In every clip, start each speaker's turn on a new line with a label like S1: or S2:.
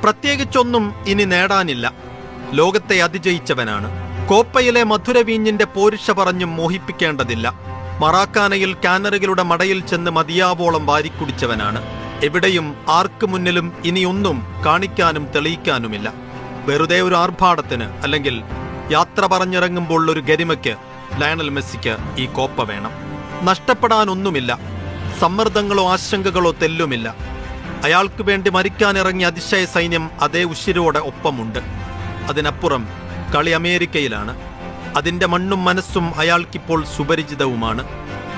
S1: പ്രത്യേകിച്ചൊന്നും ഇനി നേടാനില്ല. ലോകത്തെ അതിജയിച്ചവനാണ്. കോപ്പയിലെ മധുരവീഞ്ഞിന്റെ പോരിഷ പറഞ്ഞും മോഹിപ്പിക്കേണ്ടതില്ല. മറാക്കാനയിൽ കാനറികളുടെ മടയിൽ ചെന്ന് മതിയാവോളം വാരിക്കുടിച്ചവനാണ്. എവിടെയും ആർക്കു മുന്നിലും ഇനിയൊന്നും കാണിക്കാനും തെളിയിക്കാനുമില്ല. വെറുതെ ഒരു ആർഭാടത്തിന് അല്ലെങ്കിൽ യാത്ര പറഞ്ഞിറങ്ങുമ്പോൾ ഒരു ഗരിമയ്ക്ക് ലയണൽ മെസ്സിക്ക് ഈ കോപ്പ വേണം. നഷ്ടപ്പെടാനൊന്നുമില്ല. സമ്മർദ്ദങ്ങളോ ആശങ്കകളോ തെല്ലുമില്ല. അയാൾക്ക് വേണ്ടി മരിക്കാനിറങ്ങിയ അതിശയ സൈന്യം അതേ ഉശിരോടെ ഒപ്പമുണ്ട്. അതിനപ്പുറം കളി അമേരിക്കയിലാണ്. അതിന്റെ മണ്ണും മനസ്സും അയാൾക്കിപ്പോൾ സുപരിചിതവുമാണ്.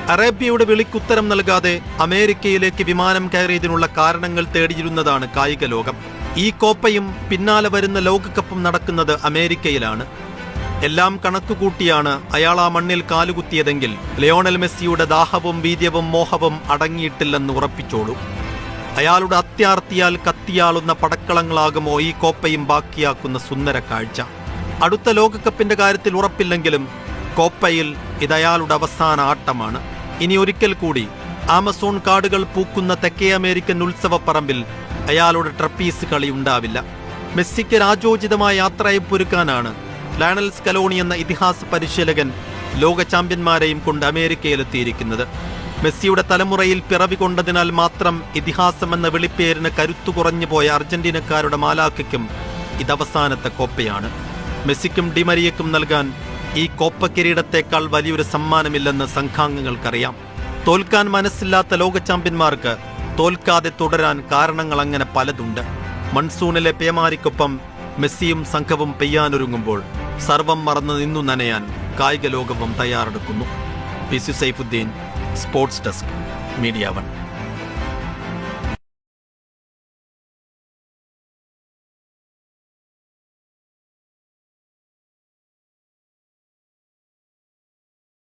S1: അറേബ്യയുടെ വിളിക്കുത്തരം നൽകാതെ അമേരിക്കയിലേക്ക് വിമാനം കയറിയതിനുള്ള കാരണങ്ങൾ തേടിയിരുന്നതാണ് കായിക ലോകം. ഈ കോപ്പയും പിന്നാലെ വരുന്ന ലോകകപ്പും നടക്കുന്നത് അമേരിക്കയിലാണ്. എല്ലാം കണക്കുകൂട്ടിയാണ് അയാൾ ആ മണ്ണിൽ കാലുകുത്തിയതെങ്കിൽ ലയോണൽ മെസ്സിയുടെ ദാഹവും വീര്യവും മോഹവും അടങ്ങിയിട്ടില്ലെന്ന് ഉറപ്പിച്ചോളൂ. അയാളുടെ അത്യാർത്തിയാൽ കത്തിയാളുന്ന പടക്കളങ്ങളാകുമോ ഈ കോപ്പയും ബാക്കിയാക്കുന്ന സുന്ദര കാഴ്ച. അടുത്ത ലോകകപ്പിന്റെ കാര്യത്തിൽ ഉറപ്പില്ലെങ്കിലും കോപ്പയിൽ ഇതയാളുടെ അവസാന ആട്ടമാണ്. ഇനി ഒരിക്കൽ കൂടി ആമസോൺ കാടുകൾ പൂക്കുന്ന തെക്കേ അമേരിക്കൻ ഉത്സവപ്പറമ്പിൽ അയാളുടെ ട്രപ്പീസ് കളി ഉണ്ടാവില്ല. മെസ്സിക്ക് രാജോചിതമായ യാത്രയപ്പൊരുക്കാനാണ് ലയണൽ സ്കലോണി എന്ന ഇതിഹാസ പരിശീലകൻ ലോക ചാമ്പ്യന്മാരെയും കൊണ്ട് അമേരിക്കയിലെത്തിയിരിക്കുന്നത്. മെസ്സിയുടെ തലമുറയിൽ പിറവി കൊണ്ടതിനാൽ മാത്രം ഇതിഹാസമെന്ന വിളിപ്പേരിന് കരുത്തു കുറഞ്ഞു പോയ അർജന്റീനക്കാരുടെ മാലാഖയ്ക്കും ഇതവസാനത്തെ കോപ്പയാണ്. മെസ്സിക്കും ഡിമരിയക്കും നൽകാൻ ഈ കോപ്പ കിരീടത്തേക്കാൾ വലിയൊരു സമ്മാനമില്ലെന്ന് സംഘാംഗങ്ങൾക്കറിയാം. തോൽക്കാൻ മനസ്സില്ലാത്ത ലോക ചാമ്പ്യന്മാർക്ക് തോൽക്കാതെ തുടരാൻ കാരണങ്ങൾ അങ്ങനെ പലതുണ്ട്. മൺസൂണിലെ പേമാരിക്കൊപ്പം മെസ്സിയും സംഘവും പെയ്യാനൊരുങ്ങുമ്പോൾ സർവം മറന്ന് നിന്നു നനയാൻ കായിക ലോകവും തയ്യാറെടുക്കുന്നു. P C Saifuddeen, sports desk, media 1.